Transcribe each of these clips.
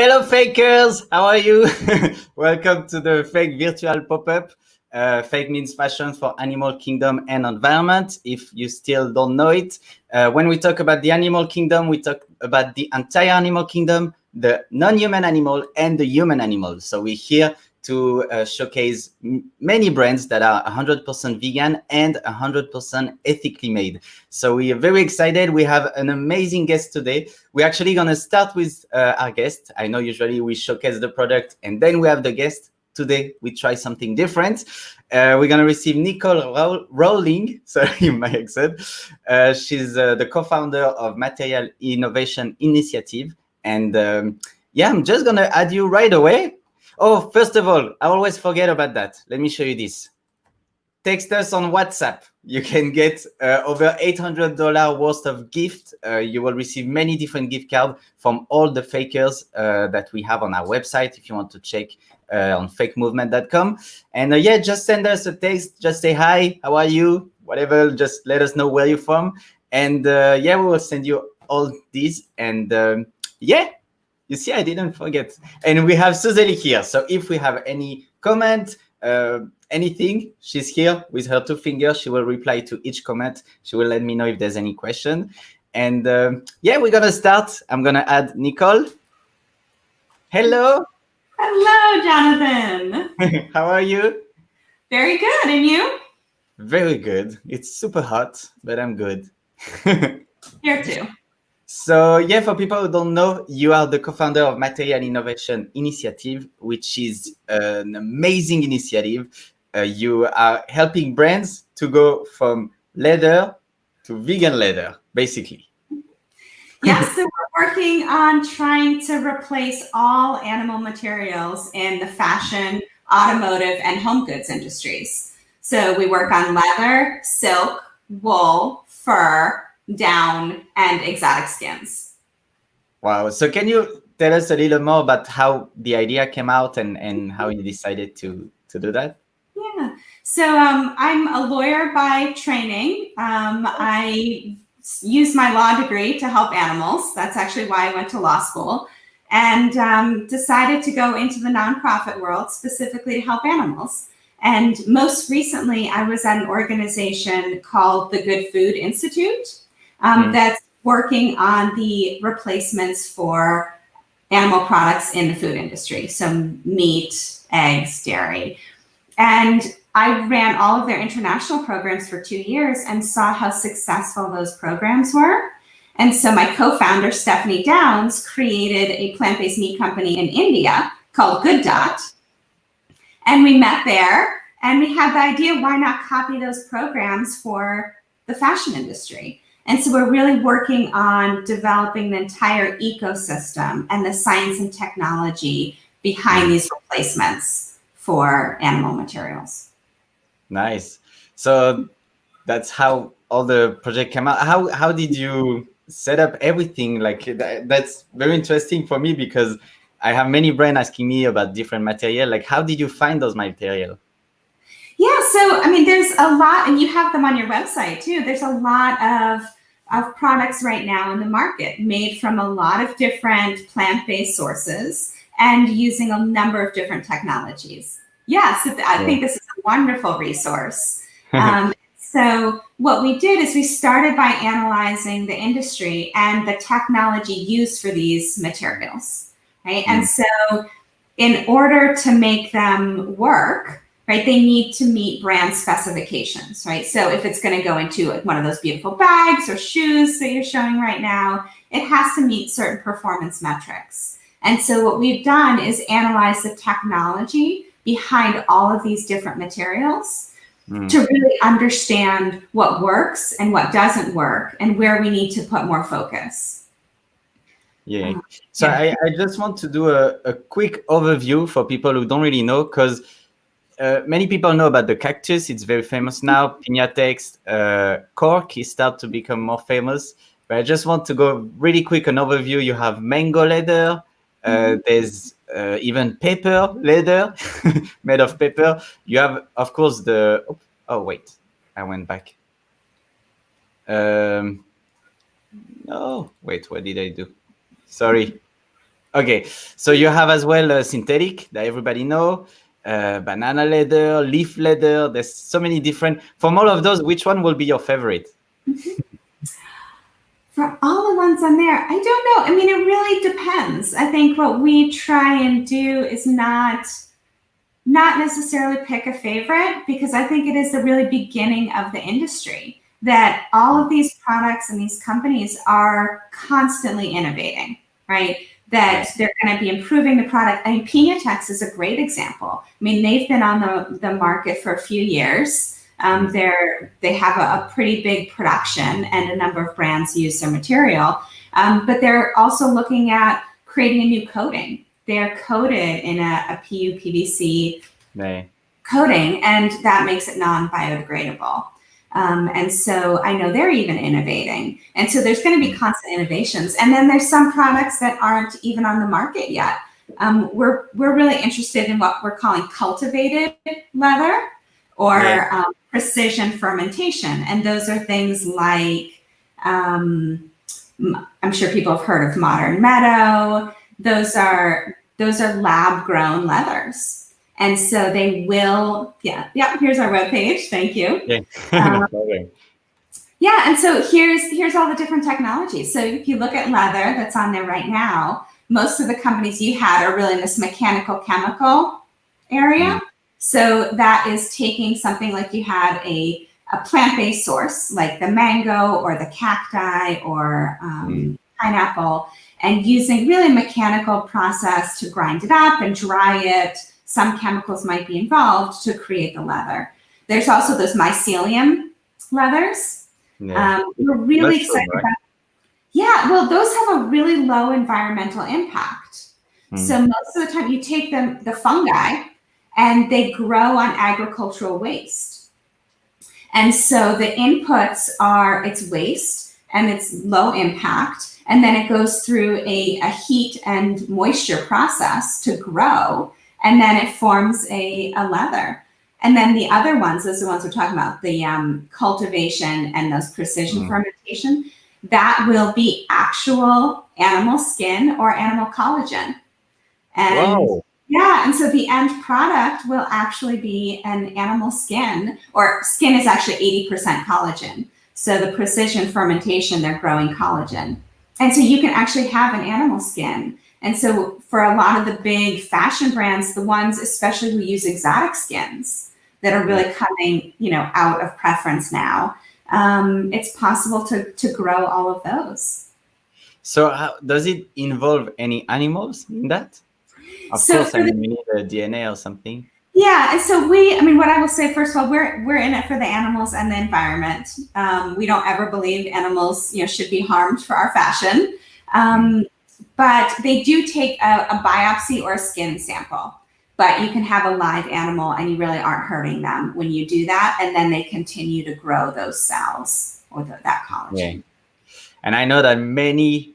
Hello, fakers. How are you? Welcome to the F.A.K.E virtual pop-up. F.A.K.E means fashion for animal kingdom and environment. If you still don't know it, when we talk about the animal kingdom, we talk about the entire animal kingdom, the non-human animal and the human animal. So we're here to showcase many brands that are 100% vegan and 100% ethically made. So we are very excited. We have an amazing guest today. We're actually going to start with our guest. I know usually we showcase the product and then we have the guest. Today, we try something different. We're going to receive Nicole Rawling. Sorry, my accent. She's the co-founder of Material Innovation Initiative. And I'm just going to add you right away. Oh, first of all, I always forget about that. Let me show you this. Text us on WhatsApp. You can get over $800 worth of gift. You will receive many different gift cards from all the fakers that we have on our website if you want to check on fakemovement.com. And just send us a text. Just say hi, how are you? Whatever, just let us know where you're from. And we will send you all these. And you see, I didn't forget. And we have Suzeli here. So if we have any comment, anything, she's here with her two fingers. She will reply to each comment. She will let me know if there's any question. And we're going to start. I'm going to add Nicole. Hello. Hello, Jonathan. How are you? Very good. And you? Very good. It's super hot, but I'm good. Here too. So for people who don't know, you are the co-founder of Material Innovation Initiative, which is an amazing initiative. You are helping brands to go from leather to vegan leather, basically. Yes, so we're working on trying to replace all animal materials in the fashion, automotive, and home goods industries. So we work on leather, silk, wool, fur, down, and exotic skins. Wow. So can you tell us a little more about how the idea came out and how you decided to do that? Yeah. So I'm a lawyer by training. I used my law degree to help animals. That's actually why I went to law school, and decided to go into the nonprofit world specifically to help animals. And most recently, I was at an organization called the Good Food Institute that's working on the replacements for animal products in the food industry. So meat, eggs, dairy. And I ran all of their international programs for 2 years and saw how successful those programs were. And so my co-founder, Stephanie Downs, created a plant-based meat company in India called Good Dot. And we met there and we had the idea, why not copy those programs for the fashion industry? And so we're really working on developing the entire ecosystem and the science and technology behind these replacements for animal materials. Nice. So that's how all the project came out. How did you set up everything? Like that's very interesting for me because I have many brands asking me about different material. Like, how did you find those material? Yeah, so I mean, there's a lot, and you have them on your website too. There's a lot of products right now in the market made from a lot of different plant-based sources and using a number of different technologies. Yes, I think this is a wonderful resource. So what we did is we started by analyzing the industry and the technology used for these materials, right? And so in order to make them work, right, they need to meet brand specifications, right? So if it's going to go into one of those beautiful bags or shoes that you're showing right now, it has to meet certain performance metrics. And so what we've done is analyze the technology behind all of these different materials to really understand what works and what doesn't work and where we need to put more focus. So I just want to do a quick overview for people who don't really know, because many people know about the cactus. It's very famous now. Pinatex, cork is starting to become more famous. But I just want to go really quick an overview. You have mango leather. There's even paper leather made of paper. You have, of course, the... Oh, wait. I went back. No, wait, what did I do? Sorry. Okay, so you have as well synthetic that everybody know, banana leather, leaf leather. There's so many different. From all of those, which one will be your favorite? For all the ones on there, I don't know. I mean, it really depends. I think what we try and do is not necessarily pick a favorite, because I think it is the really beginning of the industry that all of these products and these companies are constantly innovating, right? That they're going to be improving the product. I mean, Pinatex is a great example. I mean, they've been on the market for a few years. They have a pretty big production, and a number of brands use their material. But they're also looking at creating a new coating. They're coated in a PU PVC coating, and that makes it non-biodegradable. And so I know they're even innovating. And so there's going to be constant innovations. And then there's some products that aren't even on the market yet. We're really interested in what we're calling cultivated leather, or precision fermentation. And those are things like, I'm sure people have heard of Modern Meadow. Those are lab grown leathers. And so they will, here's our webpage. Thank you. Yeah, and so here's all the different technologies. So if you look at leather that's on there right now, most of the companies you had are really in this mechanical chemical area. So that is taking something like you had a plant-based source, like the mango or the cacti or pineapple, and using really a mechanical process to grind it up and dry it. Some chemicals might be involved to create the leather. There's also those mycelium leathers. We're really excited about. Yeah, well, those have a really low environmental impact. So most of the time you take the fungi and they grow on agricultural waste. And so the inputs are, it's waste and it's low impact. And then it goes through a heat and moisture process to grow. And then it forms a leather. And then the other ones, those are the ones we're talking about, the cultivation and those precision fermentation, that will be actual animal skin or animal collagen. And and so the end product will actually be an animal skin, or skin is actually 80% collagen. So the precision fermentation, they're growing collagen. And so you can actually have an animal skin. And so for a lot of the big fashion brands, the ones especially who use exotic skins that are really coming, out of preference now, it's possible to grow all of those. So does it involve any animals in that? Of course, we need a DNA or something. Yeah, and so what I will say, first of all, we're in it for the animals and the environment. We don't ever believe animals, should be harmed for our fashion. But they do take a biopsy or a skin sample. But you can have a live animal and you really aren't hurting them when you do that. And then they continue to grow those cells or that collagen. And I know that many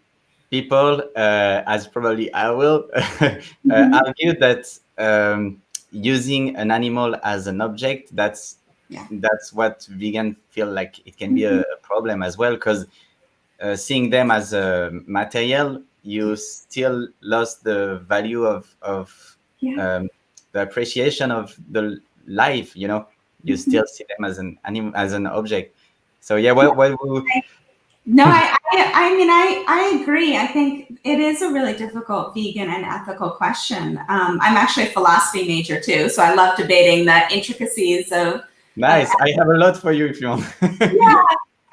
people, as probably I will, argue that using an animal as an object, that's what vegans feel like it can be a problem as well, because seeing them as a material, you still lost the value of the appreciation of the life. You still see them as an animal, as an object. So No, I agree. I think it is a really difficult vegan and ethical question. I'm actually a philosophy major too, so I love debating the intricacies of. Nice. I have a lot for you if you want.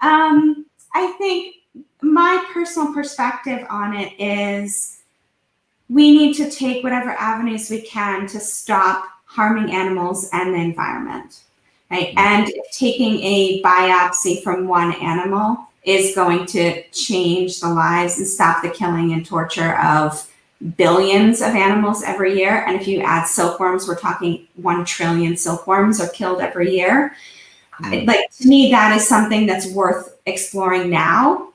I think my personal perspective on it is we need to take whatever avenues we can to stop harming animals and the environment, right? And if taking a biopsy from one animal is going to change the lives and stop the killing and torture of billions of animals every year. And if you add silkworms, we're talking 1 trillion silkworms are killed every year. Like, to me, that is something that's worth exploring now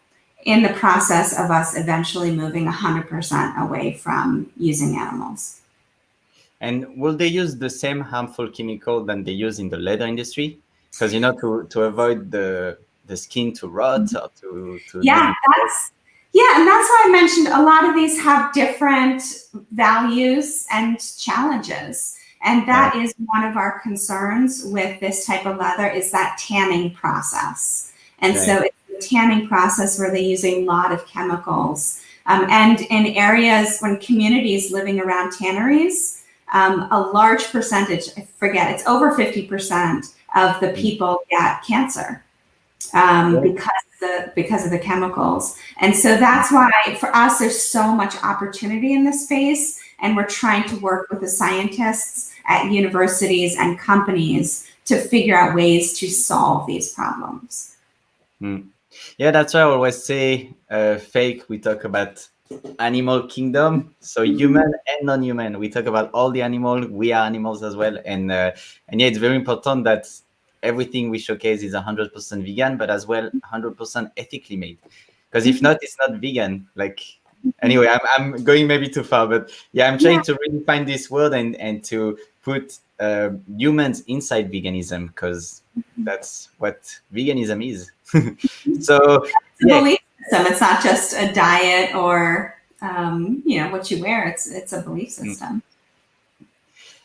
in the process of us eventually moving 100% away from using animals. And will they use the same harmful chemical than they use in the leather industry? Because, to avoid the skin to rot or to Yeah, and that's why I mentioned a lot of these have different values and challenges. And that is one of our concerns with this type of leather is that tanning process. And so it's the tanning process where they use a lot of chemicals. And in areas when communities living around tanneries, a large percentage, I forget, it's over 50% of the people get cancer because of the chemicals. And so that's why for us, there's so much opportunity in this space. And we're trying to work with the scientists at universities and companies to figure out ways to solve these problems. Yeah, that's why I always say F.A.K.E, we talk about animal kingdom, so human and non-human. We talk about all the animals. We are animals as well, and yeah, it's very important that everything we showcase is 100% vegan, but as well 100% ethically made. Because if not, it's not vegan. Like anyway, I'm going maybe too far, but yeah, I'm trying to really find this word and to put humans inside veganism, because that's what veganism is. So it's a belief system. It's not just a diet or what you wear. It's a belief system.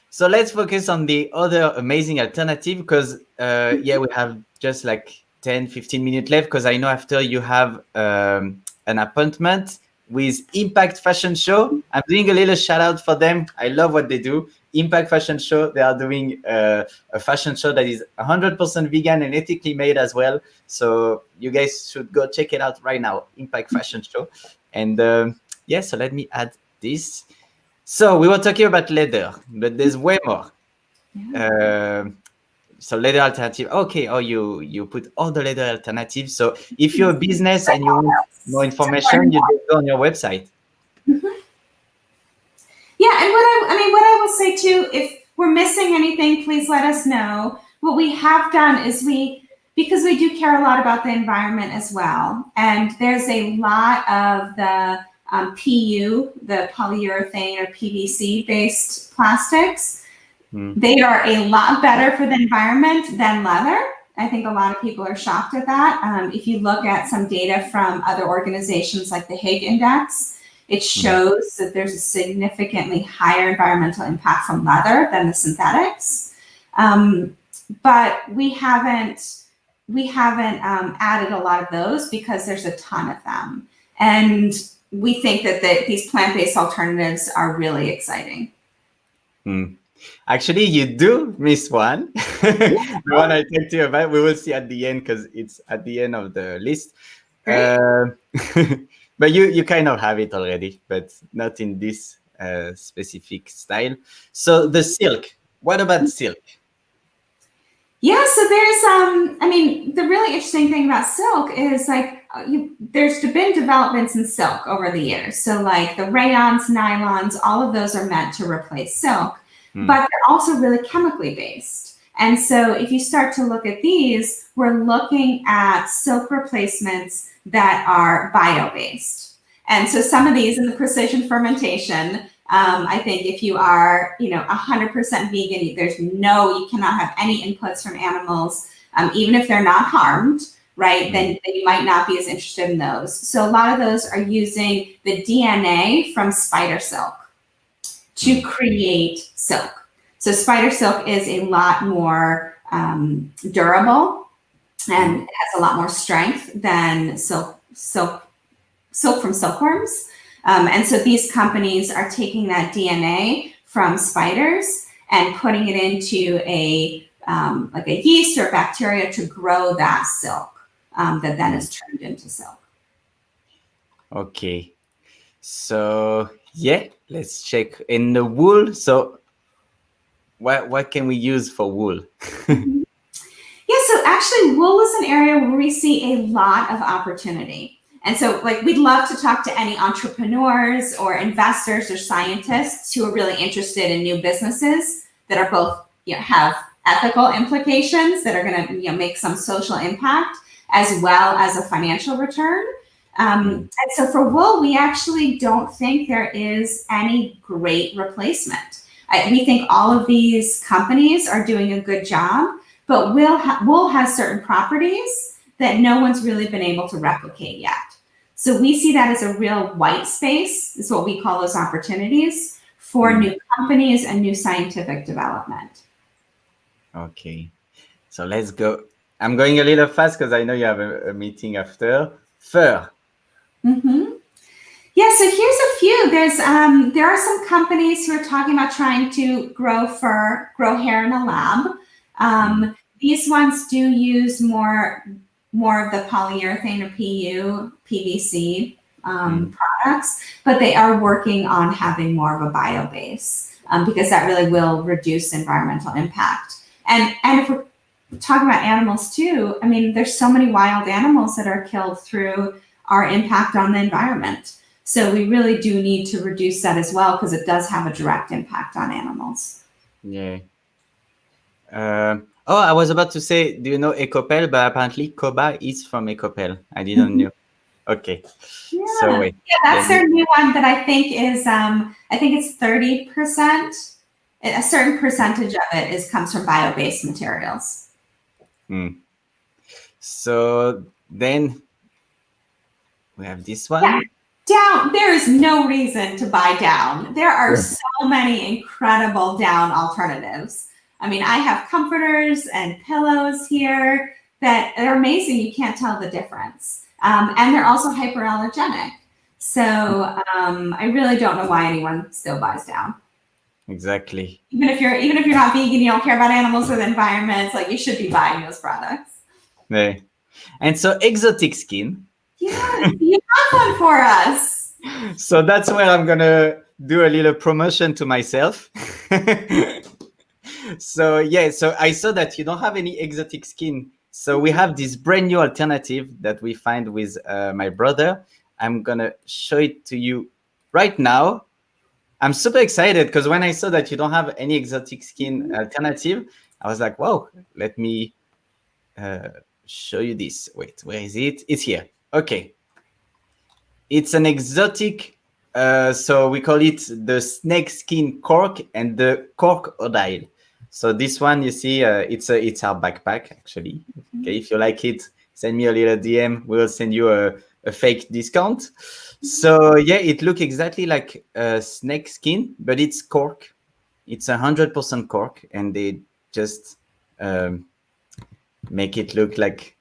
So let's focus on the other amazing alternative, because yeah, we have just like 10-15 minutes left, because I know after you have an appointment with Impact Fashion Show. I'm doing a little shout out for them. I love what they do. Impact Fashion Show, they are doing a fashion show that is 100% vegan and ethically made as well. So you guys should go check it out right now, Impact Fashion Show. And yeah, so let me add this. So we were talking about leather, but there's way more. So leather alternative. Okay, you put all the leather alternatives. So if you're a business and you want more information, you just go on your website. Yeah, and what I will say too, if we're missing anything, please let us know. What we have done is because we do care a lot about the environment as well, and there's a lot of the PU, the polyurethane or PVC based plastics. They are a lot better for the environment than leather. I think a lot of people are shocked at that. If you look at some data from other organizations like the F.A.K.E Index, it shows that there's a significantly higher environmental impact from leather than the synthetics. But we haven't added a lot of those because there's a ton of them. And we think that these plant-based alternatives are really exciting. Actually, you do miss one. The one I talked to you about, we will see at the end, because it's at the end of the list. But you kind of have it already, but not in this specific style. So the silk. What about silk? Yeah, so there's the really interesting thing about silk is there's been developments in silk over the years. So like the rayons, nylons, all of those are meant to replace silk, but they're also really chemically based. And so if you start to look at these, we're looking at silk replacements that are bio-based. And so some of these in the precision fermentation, I think if you are, 100% vegan, you cannot have any inputs from animals, even if they're not harmed, right? Then you might not be as interested in those. So a lot of those are using the DNA from spider silk to create silk. So spider silk is a lot more durable and has a lot more strength than silk from silkworms. And so these companies are taking that DNA from spiders and putting it into a yeast or bacteria to grow that silk that then is turned into silk. Okay. So yeah, let's check in the wool. So what can we use for wool? Yeah, so actually wool is an area where we see a lot of opportunity. And so we'd love to talk to any entrepreneurs or investors or scientists who are really interested in new businesses that are both, have ethical implications that are going to, make some social impact as well as a financial return. And so for wool, we actually don't think there is any great replacement. We think all of these companies are doing a good job, but wool has certain properties that no one's really been able to replicate yet. So we see that as a real white space, is what we call those opportunities for new companies and new scientific development. Okay, so let's go. I'm going a little fast because I know you have a meeting after. Fur. Yeah, so here's a few. There are some companies who are talking about trying to grow hair in a lab. These ones do use more of the polyurethane or PU, PVC products, but they are working on having more of a bio base because that really will reduce environmental impact. And if we're talking about animals too, I mean, there's so many wild animals that are killed through our impact on the environment. So we really do need to reduce that as well because it does have a direct impact on animals. Yeah. I was about to say, do you know Ecopel? But apparently Koba is from Ecopel. I didn't know. Okay. Yeah. So wait. Yeah, that's their new one that I think is, I think it's 30%. A certain percentage of it comes from bio-based materials. So then we have this one. Yeah. Down, there is no reason to buy down. There are so many incredible down alternatives. I mean, I have comforters and pillows here that are amazing. You can't tell the difference. And they're also hyperallergenic. So I really don't know why anyone still buys down. Exactly. Even if you're not vegan, you don't care about animals or the environment, it's like you should be buying those products. Yeah. And so exotic skin. Yeah, you have one for us. So that's where I'm gonna do a little promotion to myself. So yeah, so I saw that you don't have any exotic skin. So we have this brand new alternative that we find with my brother. I'm gonna show it to you right now. I'm super excited because when I saw that you don't have any exotic skin alternative, I was like, wow, let me show you this. Wait, where is it? It's here. Okay. It's an exotic, so we call it the snake skin cork and the crocodile. So this one, you see, it's our backpack actually. Okay, if you like it, send me a little DM. We'll send you a fake discount. So yeah, it looks exactly like snake skin, but it's cork. It's 100% cork, and they just make it look like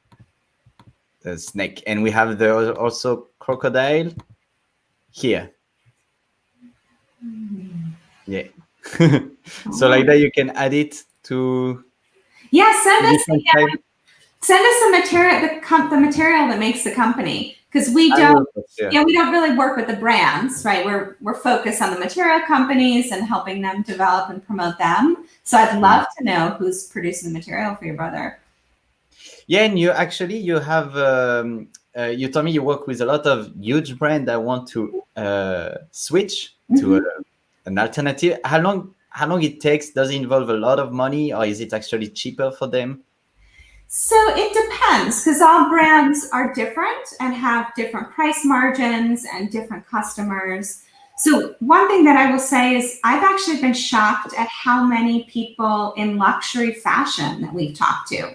the snake. And we have the also crocodile here. Yeah. So like that, you can add it to. Yeah, send us the material, the material that makes the company, because we don't. Yeah, we don't really work with the brands, right? We're focused on the material companies and helping them develop and promote them. So I'd love to know who's producing the material for your brother. Yeah, and you have. You told me you work with a lot of huge brands that want to switch to an alternative. How long it takes? Does it involve a lot of money, or is it actually cheaper for them? So it depends, because all brands are different and have different price margins and different customers. So one thing that I will say is I've actually been shocked at how many people in luxury fashion that we've talked to.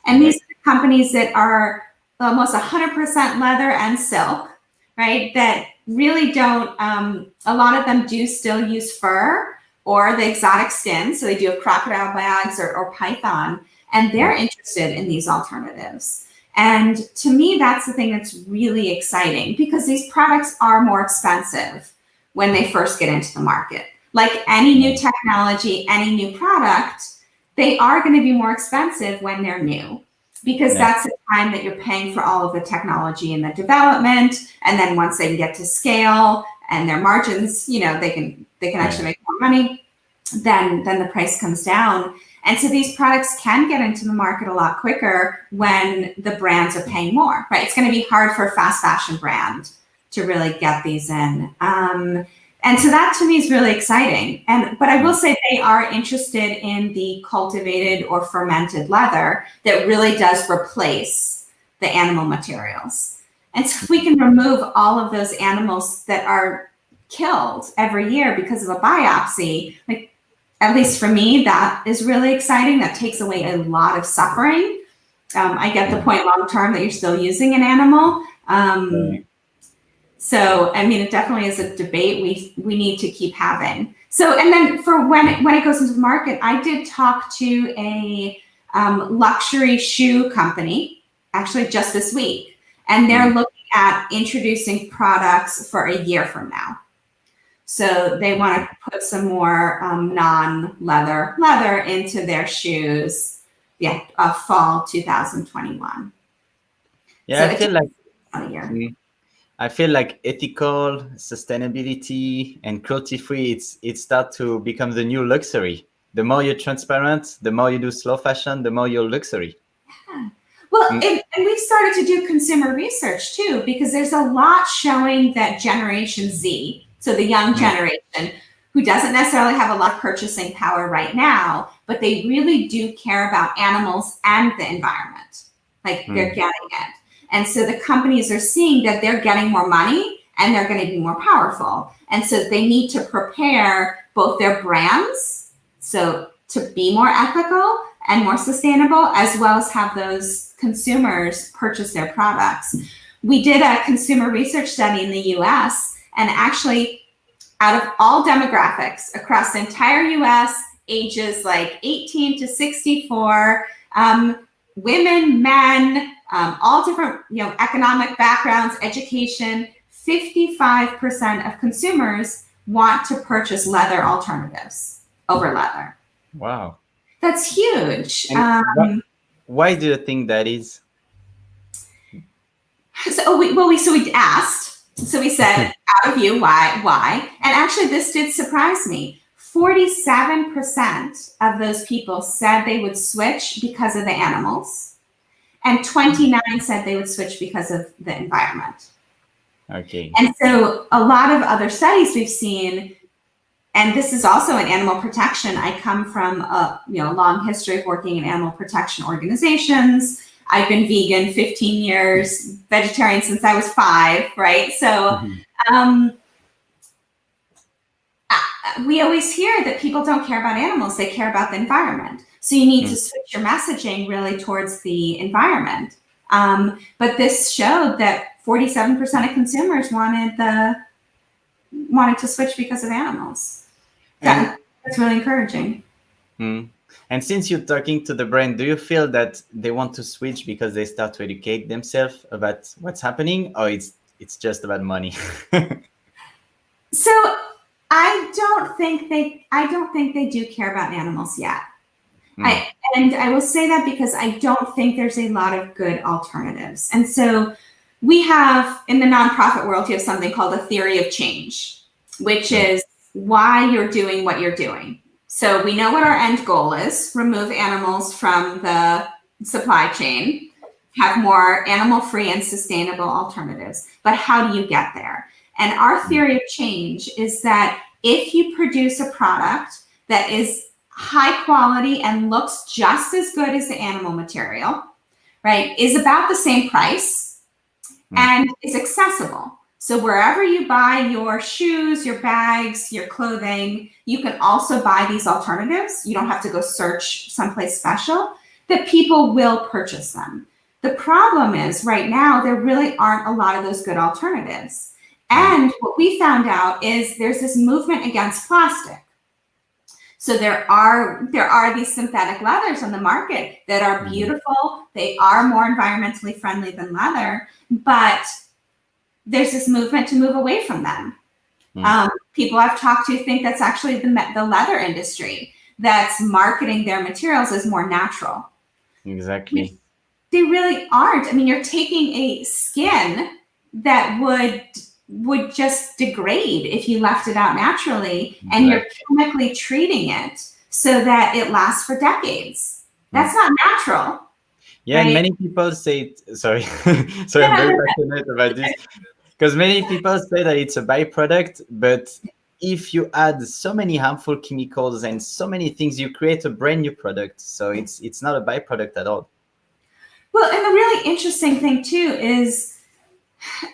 And these are companies that are almost 100% leather and silk, right? That really don't, a lot of them do still use fur or the exotic skin. So they do have crocodile bags or python, and they're interested in these alternatives. And to me, that's the thing that's really exciting, because these products are more expensive when they first get into the market. Like any new technology, any new product, they are going to be more expensive when they're new, because that's the time that you're paying for all of the technology and the development. And then once they get to scale and their margins, you know, they can actually make more money, then the price comes down. And so these products can get into the market a lot quicker when the brands are paying more, right? It's going to be hard for a fast fashion brand to really get these in. And so that to me is really exciting. But I will say they are interested in the cultivated or fermented leather that really does replace the animal materials. And so if we can remove all of those animals that are killed every year because of a biopsy, like, at least for me, that is really exciting. That takes away a lot of suffering. I get the point long term that you're still using an animal. So, I mean, it definitely is a debate we need to keep having. So, and then for when it goes into the market, I did talk to a luxury shoe company actually just this week, and they're looking at introducing products for a year from now. So they want to put some more non-leather into their shoes. Yeah, fall 2021. Yeah, So I feel like a year. I feel like ethical sustainability and cruelty-free, it start to become the new luxury. The more you're transparent, the more you do slow fashion, the more you're luxury. Yeah. Well, and we've started to do consumer research too, because there's a lot showing that Generation Z, so the young generation, who doesn't necessarily have a lot of purchasing power right now, but they really do care about animals and the environment. Like they're getting it. And so the companies are seeing that they're getting more money and they're going to be more powerful. And so they need to prepare both their brands, so to be more ethical and more sustainable, as well as have those consumers purchase their products. We did a consumer research study in the US, and actually out of all demographics across the entire US, ages like 18 to 64, women, men, all different economic backgrounds, education, 55% of consumers want to purchase leather alternatives over leather. Wow. That's huge. Why do you think that is? So we asked. So we said, out of you, why? And actually, this did surprise me. 47% of those people said they would switch because of the animals, and 29 said they would switch because of the environment. Okay. And so a lot of other studies we've seen, and this is also in animal protection. I come from a long history of working in animal protection organizations. I've been vegan 15 years, vegetarian since I was 5, right? So we always hear that people don't care about animals, they care about the environment. So you need to switch your messaging really towards the environment. But this showed that 47% of consumers wanted to switch because of animals. That's really encouraging. And since you're talking to the brand, do you feel that they want to switch because they start to educate themselves about what's happening, or it's just about money? So I don't think they do care about animals yet. And I will say that because I don't think there's a lot of good alternatives. And so we have, in the nonprofit world, you have something called a theory of change, which is why you're doing what you're doing. So we know what our end goal is: remove animals from the supply chain, have more animal-free and sustainable alternatives. But how do you get there? And our theory of change is that if you produce a product that is high quality and looks just as good as the animal material, right, is about the same price and is accessible. So wherever you buy your shoes, your bags, your clothing, you can also buy these alternatives. You don't have to go search someplace special, that people will purchase them. The problem is right now, there really aren't a lot of those good alternatives. And what we found out is there's this movement against plastic. So there are these synthetic leathers on the market that are beautiful. They are more environmentally friendly than leather, but there's this movement to move away from them. People I've talked to think that's actually the leather industry that's marketing their materials as more natural. Exactly. They really aren't. I mean, you're taking a skin that would just degrade if you left it out naturally, and you're chemically treating it so that it lasts for decades. That's not natural. Yeah, right? And many people say, sorry, I'm very passionate about this, because many people say that it's a byproduct, but if you add so many harmful chemicals and so many things, you create a brand new product. So it's not a byproduct at all. Well, and the really interesting thing too is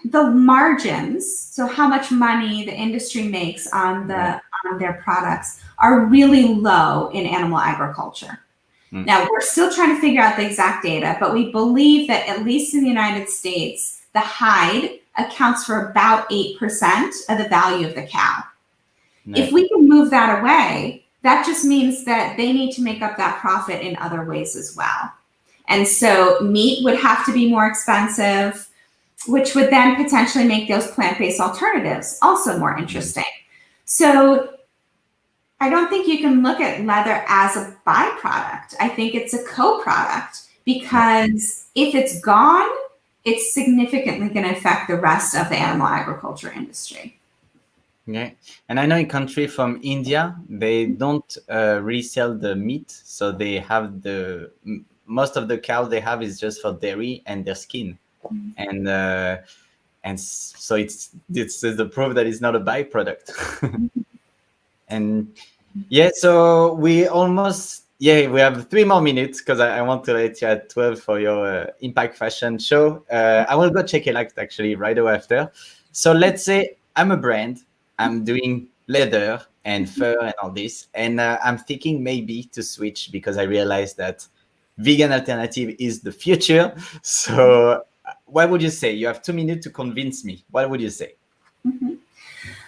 the margins. So how much money the industry makes on their products are really low in animal agriculture. Now, we're still trying to figure out the exact data, but we believe that at least in the United States, the hide accounts for about 8% of the value of the cow. Right. If we can move that away, that just means that they need to make up that profit in other ways as well. And so meat would have to be more expensive, which would then potentially make those plant-based alternatives also more interesting. So I don't think you can look at leather as a byproduct. I think it's a co-product, because if it's gone, it's significantly going to affect the rest of the animal agriculture industry. Yeah, and I know in country from India, they don't resell the meat, so they have most of the cow they have is just for dairy and their skin, and so it's the proof that it's not a byproduct. And yeah, so we have 3 more minutes, because I want to let you at 12 for your Impact Fashion show. I will go check it out actually right away after. So let's say I'm a brand, I'm doing leather and fur and all this, and I'm thinking maybe to switch, because I realized that vegan alternative is the future. So what would you say? You have 2 minutes to convince me. What would you say? Mm-hmm.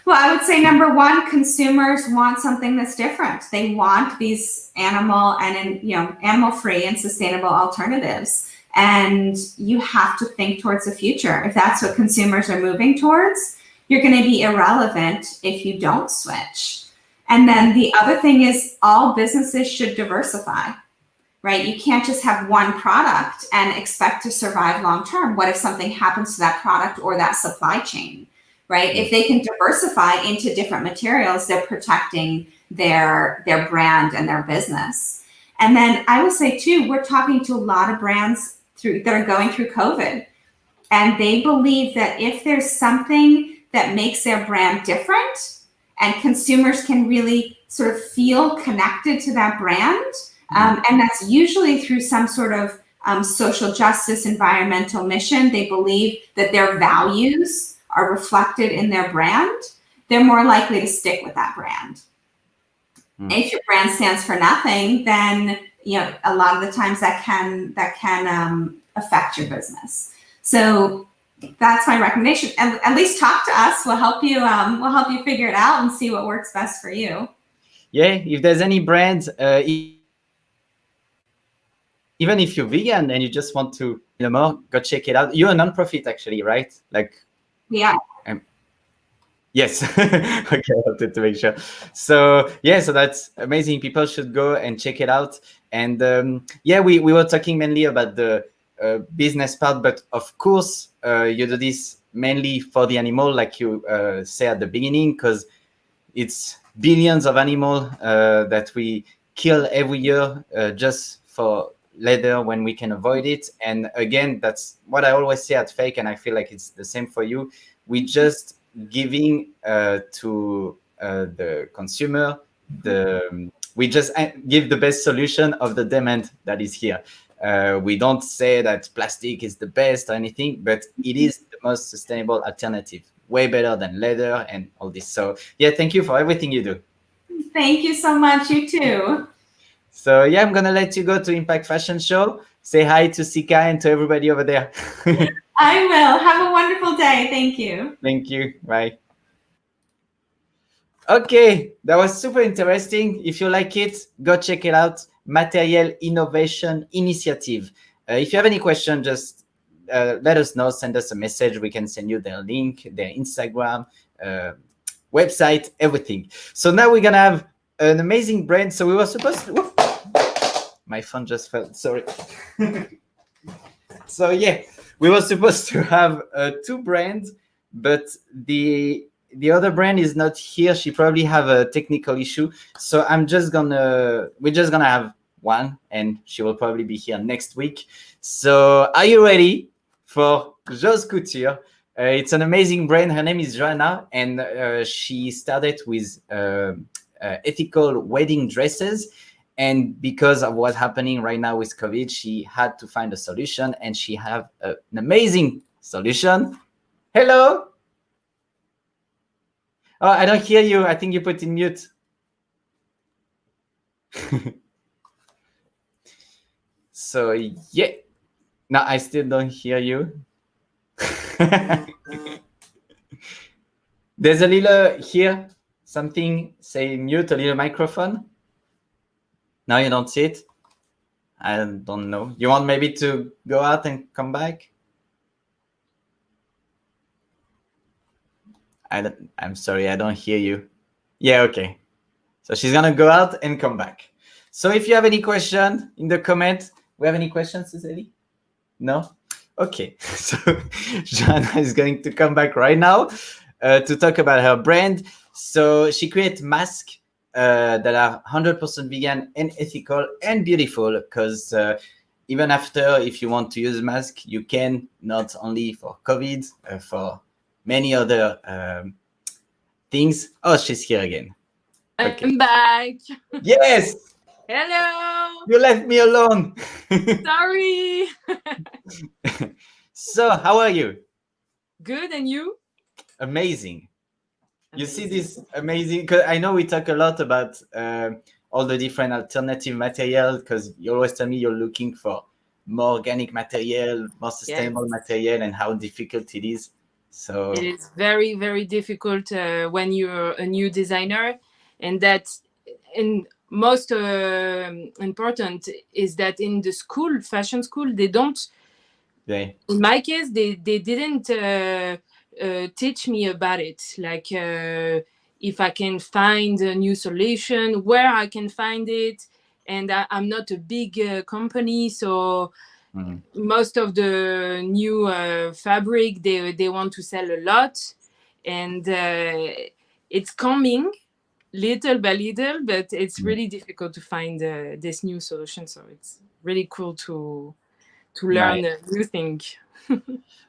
Well, I would say number one, consumers want something that's different. They want these animal-free and sustainable alternatives. And you have to think towards the future. If that's what consumers are moving towards, you're going to be irrelevant if you don't switch. And then the other thing is, all businesses should diversify, right? You can't just have one product and expect to survive long term. What if something happens to that product or that supply chain? Right? If they can diversify into different materials, they're protecting their brand and their business. And then I would say too, we're talking to a lot of brands that are going through COVID, and they believe that if there's something that makes their brand different and consumers can really sort of feel connected to that brand, and that's usually through some sort of social justice, environmental mission, they believe that their values are reflected in their brand, they're more likely to stick with that brand. If your brand stands for nothing, then a lot of the times that can affect your business. So that's my recommendation. And at least talk to us. We'll help you. We'll help you figure it out and see what works best for you. Yeah, if there's any brands, even if you're vegan and you just want to know more, go check it out. You're a non-profit actually, right? Yeah. Yes. Okay, I wanted to make sure. So yeah, so that's amazing. People should go and check it out. And we were talking mainly about the business part, but of course you do this mainly for the animal, like you say at the beginning, because it's billions of animals that we kill every year just for leather when we can avoid it. And again, that's what I always say at F.A.K.E, and I feel like it's the same for you. We just giving to the consumer we just give the best solution of the demand that is here. We don't say that plastic is the best or anything, but it is the most sustainable alternative, way better than leather and all this. So yeah, thank you for everything you do. Thank you so much. You too. So yeah, I'm gonna let you go to Impact Fashion Show. Say hi to Sika and to everybody over there. I will. Have a wonderful day. Thank you. Thank you. Bye. Okay, that was super interesting. If you like it, go check it out. Material Innovation Initiative. If you have any question, just let us know. Send us a message. We can send you their link, their Instagram, website, everything. So now we're gonna have an amazing brand. So we were supposed to. My phone just fell. Sorry. So yeah, we were supposed to have 2 brands, but the other brand is not here. She probably have a technical issue. So we're just gonna have one, and she will probably be here next week. So are you ready for Jo's Couture? It's an amazing brand. Her name is Joanna, and she started with ethical wedding dresses. And because of what's happening right now with COVID, she had to find a solution, and she have an amazing solution. Hello. Oh, I don't hear you. I think you put in mute. So yeah, no, I still don't hear you. There's a little here, something say mute, a little microphone. Now you don't see it. I don't know. You want maybe to go out and come back? I'm sorry, I don't hear you. Yeah, okay. So she's gonna go out and come back. So if you have any question in the comment, we have any questions, Cecily? No? Okay. So Joanna is going to come back right now to talk about her brand. So she creates masks that are 100% vegan and ethical and beautiful because even after, if you want to use mask, you can, not only for COVID, for many other things. Oh, she's here again. Okay. I'm back. Yes, Hello. you left me alone. Sorry. So, how are you? Good, and you? Amazing. You see this amazing, because I know we talk a lot about all the different alternative material, because you always tell me you're looking for more organic material, more sustainable material, and how difficult it is. So it is very, very difficult when you're a new designer, and most important is that in the school, fashion school, they don't. yeah. In my case, they didn't teach me about it. Like if I can find a new solution, where I can find it, and I'm not a big company, so. Most of the new fabric they want to sell a lot, and it's coming little by little, but it's really difficult to find this new solution. So it's really cool to learn a new thing.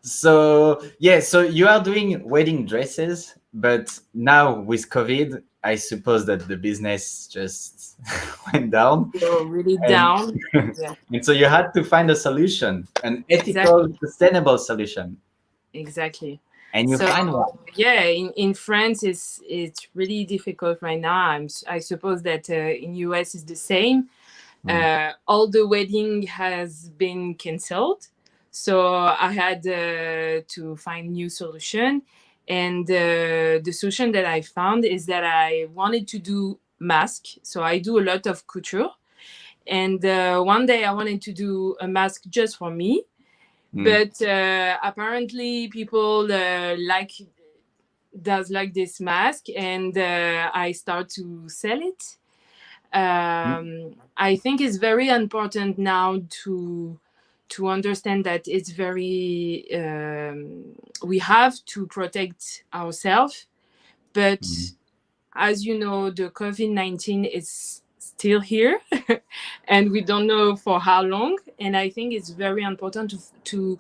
So yeah, so you are doing wedding dresses, but now with COVID, I suppose that the business just went down. So really down. Yeah. And so you had to find a solution, an ethical, sustainable solution. Exactly. And you find one. Yeah, in France it's really difficult right now. I suppose that in US is the same. All the wedding has been canceled, so I had to find new solution. And the solution that I found is that I wanted to do mask. So I do a lot of couture, and one day I wanted to do a mask just for me. But apparently people does like this mask, and I start to sell it. I think it's very important now to understand that it's very we have to protect ourselves, but as you know, the COVID-19 is still here and we don't know for how long, and I think it's very important to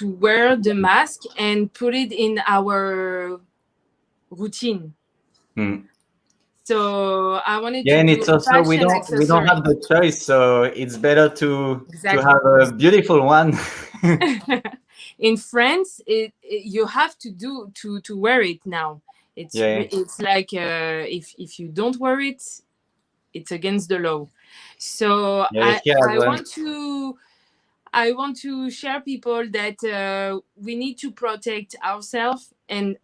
wear the mask and put it in our routine. So I wanted to and do it's also we don't have the choice, so it's better to have a beautiful one. In France, you have to wear it now. It's like if you don't wear it, it's against the law. So I want to share people that we need to protect ourselves and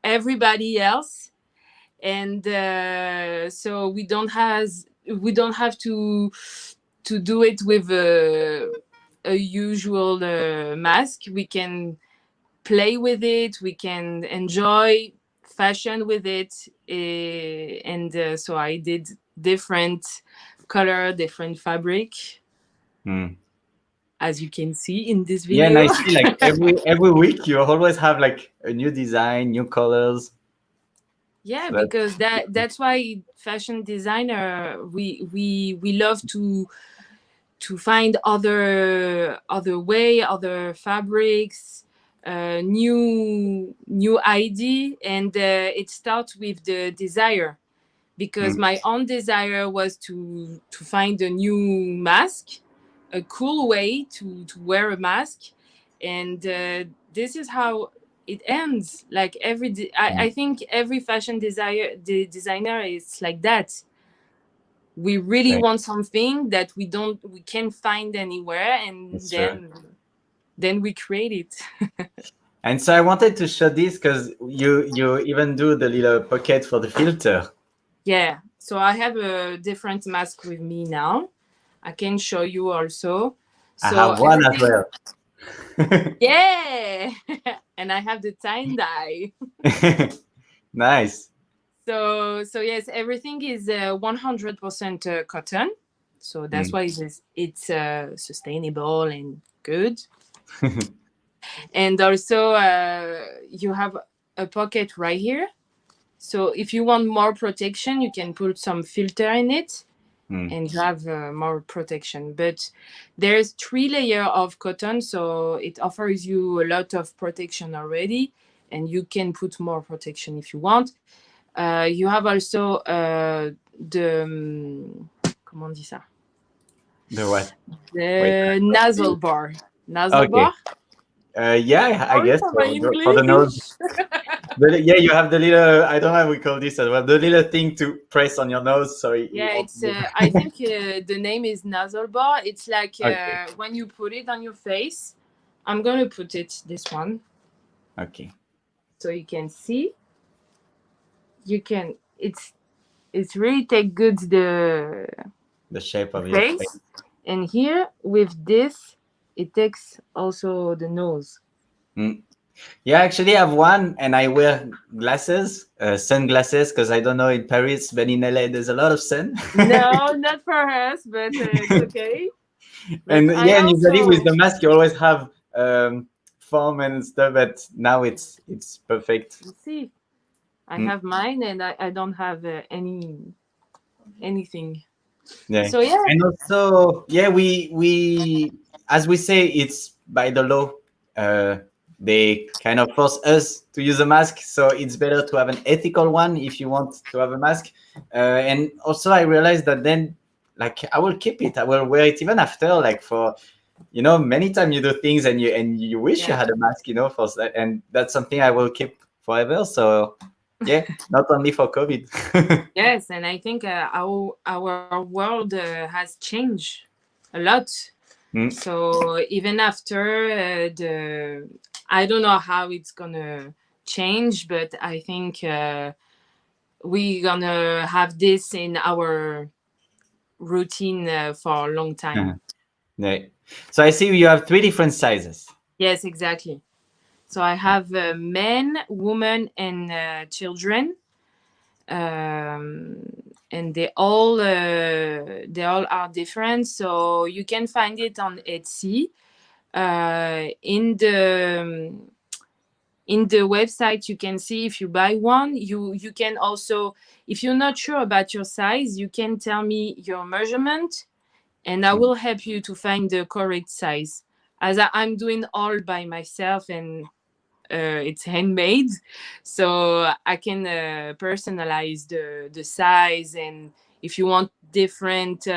everybody else, and so we don't have to do it with a usual mask. We can play with it, we can enjoy fashion with it, and so I did different color, different fabric, as you can see in this video. Yeah, and I see like every week you always have like a new design, new colors. Yeah, so because that's why fashion designer we love to find other way, other fabrics, new idea, and it starts with the desire, because my own desire was to find a new mask, a cool way to wear a mask, and this is how it ends. Like I think every fashion designer is like that. We really want something that we can't find anywhere, and then then we create it. And so I wanted to show this because you even do the little pocket for the filter. Yeah, so I have a different mask with me now. I can show you also. I So have one as everything, well. yeah, and I have the tie dye. Nice. So yes, everything is 100% cotton. So that's why it's sustainable and good. And also, you have a pocket right here. So if you want more protection, you can put some filter in it and you have more protection. But there's 3 layers of cotton, so it offers you a lot of protection already, and you can put more protection if you want. You have also the comment on dit ça? The what? Wait. The nasal bar. Nasal Okay. bar. Yeah, I Sorry guess for so. my For the nose. English. Yeah, you have the little, I don't know how we call this as well, the little thing to press on your nose. Sorry. Yeah, it's. I think the name is nasal bar. It's like Okay. when you put it on your face. I'm gonna put it this one Okay. so you can see. You can. It's really take good The shape of your face. face, and here with this, it takes also the nose. Mm. Yeah, actually, I have one, and I wear glasses, sunglasses, because I don't know in Paris, but in LA, there's a lot of sun. No, not for us, but it's okay. But And I yeah, and usually with also the mask, you always have foam and stuff, but now it's perfect. see. I Mm. have mine, and I don't have anything. Yeah, So yeah, and also, yeah, we as we say, it's by the law. Uh, they kind of force us to use a mask, so it's better to have an ethical one if you want to have a mask. And also, I realized that then, like, I will keep it. I will wear it even after, like, for many times you do things and you wish you yeah. had a mask, for that, and that's something I will keep forever. So, yeah, not only for COVID. Yes, and I think our world has changed a lot. Mm. So even after the, I don't know how it's gonna change, but I think we gonna have this in our routine for a long time. Yeah. So I see you have 3 different sizes. Yes, exactly. So I have men, women, and children, and they all are different. So you can find it on Etsy. In the website, you can see if you buy one. You can also, if you're not sure about your size, you can tell me your measurement, and I will help you to find the correct size. As I'm doing all by myself, and it's handmade, so I can personalize the size, and if you want different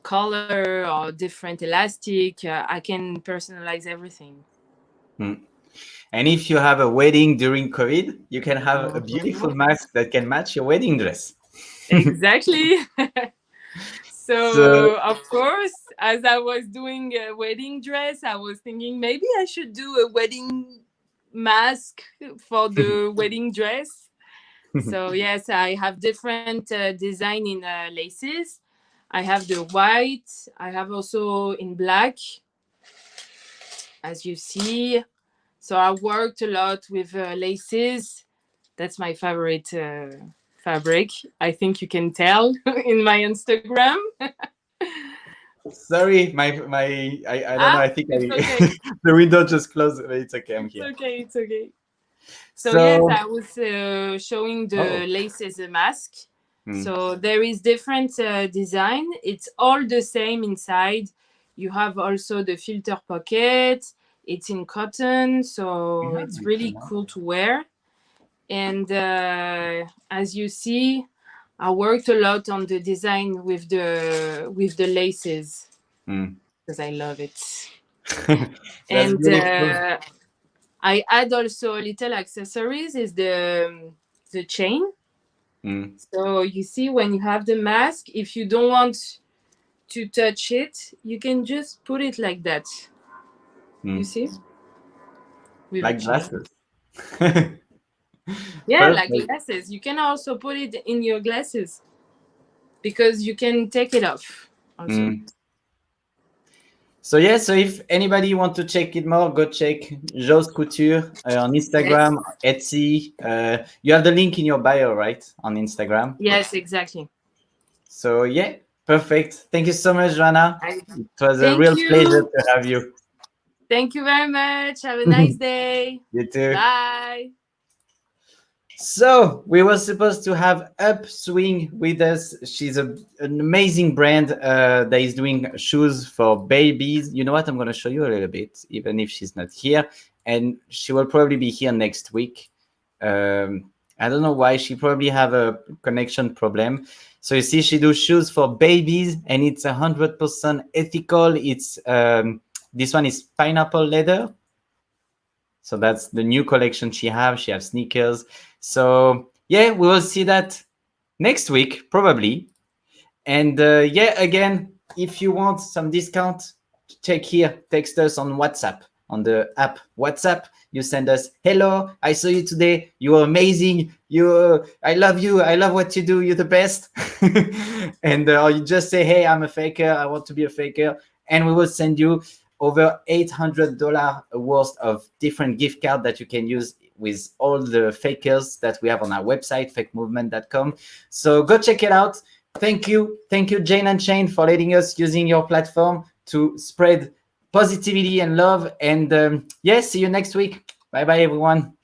color or different elastic, I can personalize everything. And if you have a wedding during COVID, you can have a beautiful Mhm. mask that can match your wedding dress. Exactly. So, So of course, as I was doing a wedding dress, I was thinking maybe I should do a wedding mask for the wedding dress. So yes, I have different design in laces. I have the white. I have also in black, as you see. So I worked a lot with laces. That's my favorite fabric. I think you can tell in my Instagram. sorry, I don't know. I think It's okay. the window just closed. But it's okay. I'm It's here. okay. It's okay. So yes, So, I was showing the oh, lace as a mask. mm, So there is different design. It's all the same inside. You have also the filter pocket. It's in cotton, so it's really cool to wear. And as you see, I worked a lot on the design with the laces mm. because I love it. That's And beautiful. I add also little accessories. Is the chain. Mm. So you see, when you have the mask, if you don't want to touch it, you can just put it like that. You see? With Like glasses. Yeah, like Perfect. glasses. You can also put it in your glasses because you can take it off also. So yeah, so if anybody want to check it more, go check Jo's Couture on Instagram, Etsy. You have the link in your bio, right, on Instagram? Yes, exactly. So yeah, perfect. Thank you so much, Joanna. It was a Thank real you. pleasure to have you. Thank you very much. Have a nice day. You too. Bye. So we were supposed to have Upswing with us. She's an amazing brand that is doing shoes for babies. You know what? I'm going to show you a little bit, even if she's not here. And she will probably be here next week. I don't know why. She probably have a connection problem. So you see, she does shoes for babies, and it's 100% ethical. It's this one is pineapple leather. So that's the new collection she has. She has sneakers. So yeah, we will see that next week probably. And yeah, again, if you want some discount, check here. Text us on WhatsApp, on the app WhatsApp. You send us, hello, I saw you today. You are amazing. I love you. I love what you do. You're the best. And or you just say, hey, I'm a faker. I want to be a faker. And we will send you over $800 worth of different gift cards that you can use with all the fakers that we have on our website, fakemovement.com. So go check it out. Thank you, Jane and Shane, for letting us using your platform to spread positivity and love. And yeah, see you next week. Bye bye, everyone.